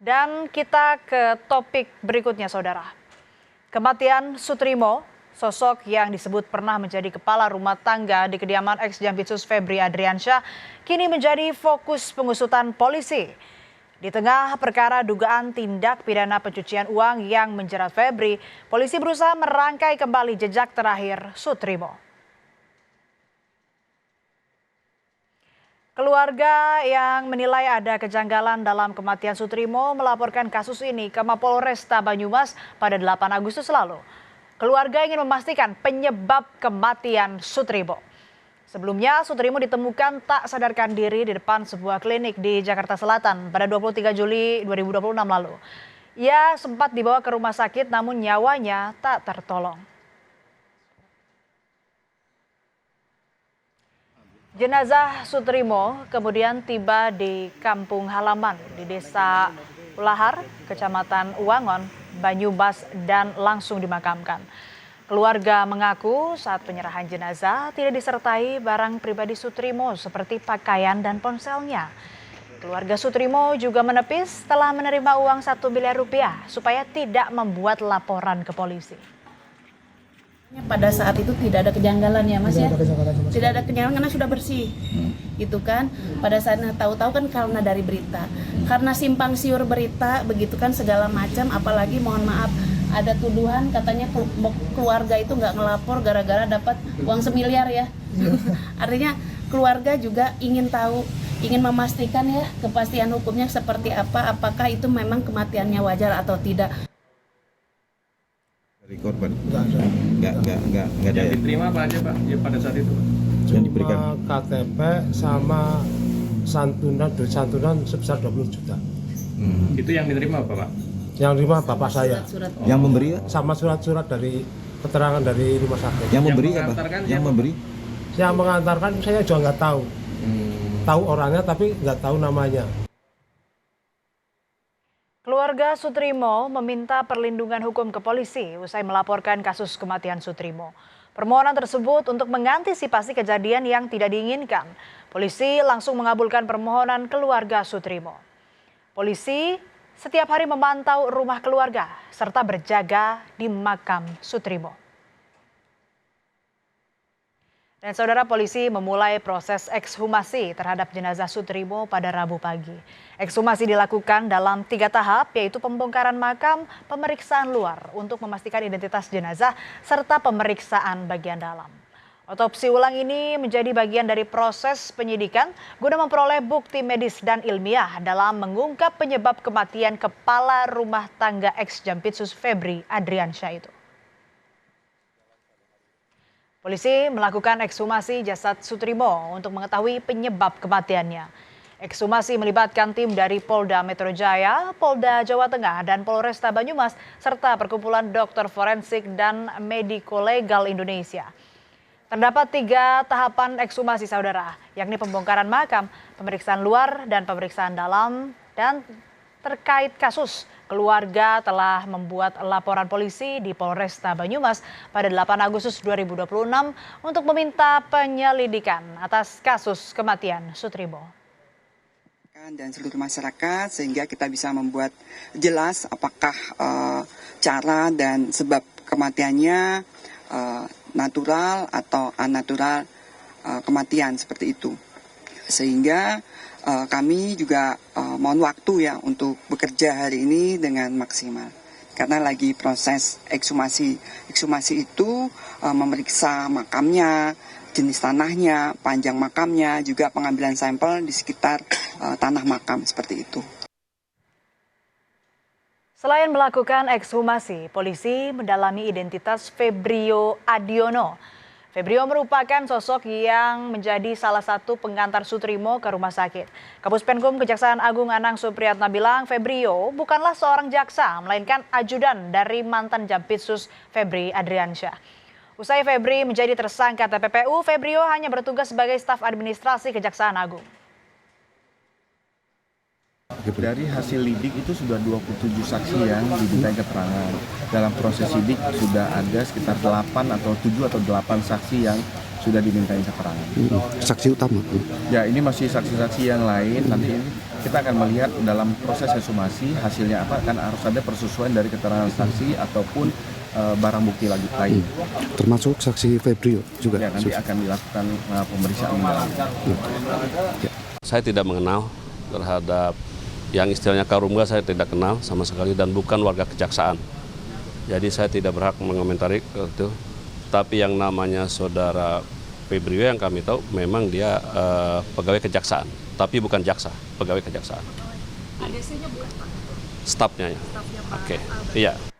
Dan kita ke topik berikutnya, saudara. Kematian Sutrimo, sosok yang disebut pernah menjadi kepala rumah tangga di kediaman ex-Jampitsus Febri Adriansyah, kini menjadi fokus pengusutan polisi. Di tengah perkara dugaan tindak pidana pencucian uang yang menjerat Febri, polisi berusaha merangkai kembali jejak terakhir Sutrimo. Keluarga yang menilai ada kejanggalan dalam kematian Sutrimo melaporkan kasus ini ke Mapolresta Banyumas pada 8 Agustus lalu. Keluarga ingin memastikan penyebab kematian Sutrimo. Sebelumnya, Sutrimo ditemukan tak sadarkan diri di depan sebuah klinik di Jakarta Selatan pada 23 Juli 2026 lalu. Ia sempat dibawa ke rumah sakit namun nyawanya tak tertolong. Jenazah Sutrimo kemudian tiba di kampung halaman di Desa Ulahar, Kecamatan Uwangon, Banyumas dan langsung dimakamkan. Keluarga mengaku saat penyerahan jenazah tidak disertai barang pribadi Sutrimo seperti pakaian dan ponselnya. Keluarga Sutrimo juga menepis telah menerima uang 1 miliar rupiah supaya tidak membuat laporan ke polisi. Pada saat itu tidak ada kejanggalan ya Mas ya, tidak ada kejanggalan karena sudah bersih, gitu kan. Pada saat tahu-tahu kan karena dari berita, karena simpang siur berita begitu kan segala macam, apalagi mohon maaf ada tuduhan katanya keluarga itu nggak ngelapor gara-gara dapat uang 1 miliar ya. Artinya keluarga juga ingin tahu, ingin memastikan ya kepastian hukumnya seperti apa, apakah itu memang kematiannya wajar atau tidak. Dari korban nggak ada yang ya? diterima apa aja Pak ya, pada saat itu? Yang diberikan KTP sama santunan sebesar 20 juta. Itu yang diterima apa Pak? Yang terima bapak saya. Surat-surat. Yang memberi ya? Sama surat-surat dari keterangan dari rumah sakit. Yang memberi apa? mengantarkan Yang siapa? memberi? Yang mengantarkan saya juga nggak tahu. Tahu orangnya tapi nggak tahu namanya. Keluarga Sutrimo meminta perlindungan hukum ke polisi usai melaporkan kasus kematian Sutrimo. Permohonan tersebut untuk mengantisipasi kejadian yang tidak diinginkan. Polisi langsung mengabulkan permohonan keluarga Sutrimo. Polisi setiap hari memantau rumah keluarga serta berjaga di makam Sutrimo. Dan saudara, polisi memulai proses ekshumasi terhadap jenazah Sutrimo pada Rabu pagi. Ekshumasi dilakukan dalam 3 tahap, yaitu pembongkaran makam, pemeriksaan luar untuk memastikan identitas jenazah, serta pemeriksaan bagian dalam. Otopsi ulang ini menjadi bagian dari proses penyidikan guna memperoleh bukti medis dan ilmiah dalam mengungkap penyebab kematian kepala rumah tangga ex-Jampitsus Febri Adriansyah itu. Polisi melakukan ekshumasi jasad Sutrimo untuk mengetahui penyebab kematiannya. Ekshumasi melibatkan tim dari Polda Metro Jaya, Polda Jawa Tengah, dan Polresta Banyumas, serta perkumpulan dokter forensik dan mediko legal Indonesia. Terdapat 3 tahapan ekshumasi saudara, yakni pembongkaran makam, pemeriksaan luar, dan pemeriksaan dalam. Dan terkait kasus, keluarga telah membuat laporan polisi di Polresta Banyumas pada 8 Agustus 2026 untuk meminta penyelidikan atas kasus kematian Sutrimo. Dan seluruh masyarakat sehingga kita bisa membuat jelas apakah cara dan sebab kematiannya natural atau unnatural kematian seperti itu. Sehingga kami juga mohon waktu ya untuk bekerja hari ini dengan maksimal. Karena lagi proses ekshumasi. Ekshumasi itu memeriksa makamnya, jenis tanahnya, panjang makamnya, juga pengambilan sampel di sekitar tanah makam seperti itu. Selain melakukan ekshumasi, polisi mendalami identitas Febrio Adiono. Febrio merupakan sosok yang menjadi salah satu pengantar Sutrimo ke rumah sakit. Kapus Penkum Kejaksaan Agung Anang Supriyatna bilang Febrio bukanlah seorang jaksa, melainkan ajudan dari mantan Jampitsus Febri Adriansyah. Usai Febri menjadi tersangka TPPU, Febrio hanya bertugas sebagai staf administrasi Kejaksaan Agung. Dari hasil lidik itu sudah 27 saksi yang dimintai keterangan. Dalam proses sidik sudah ada sekitar 8 atau 7 atau 8 saksi yang sudah dimintai keterangan. Saksi utama? Ya, ini masih saksi-saksi yang lain, nanti kita akan melihat dalam proses ekshumasi hasilnya apa, kan harus ada persesuaian dari keterangan saksi ataupun barang bukti lain. Termasuk saksi Febrio juga. Ya, nanti akan dilakukan pemeriksaan mendalam. Saya tidak mengenal terhadap yang istilahnya Karungga, saya tidak kenal sama sekali dan bukan warga kejaksaan. Jadi saya tidak berhak mengomentari itu. Tapi yang namanya saudara Febrio yang kami tahu memang dia pegawai kejaksaan, tapi bukan jaksa, pegawai kejaksaan. ADC-nya bukan Pak? Stafnya ya. Stafnya Pak. Oke. Iya.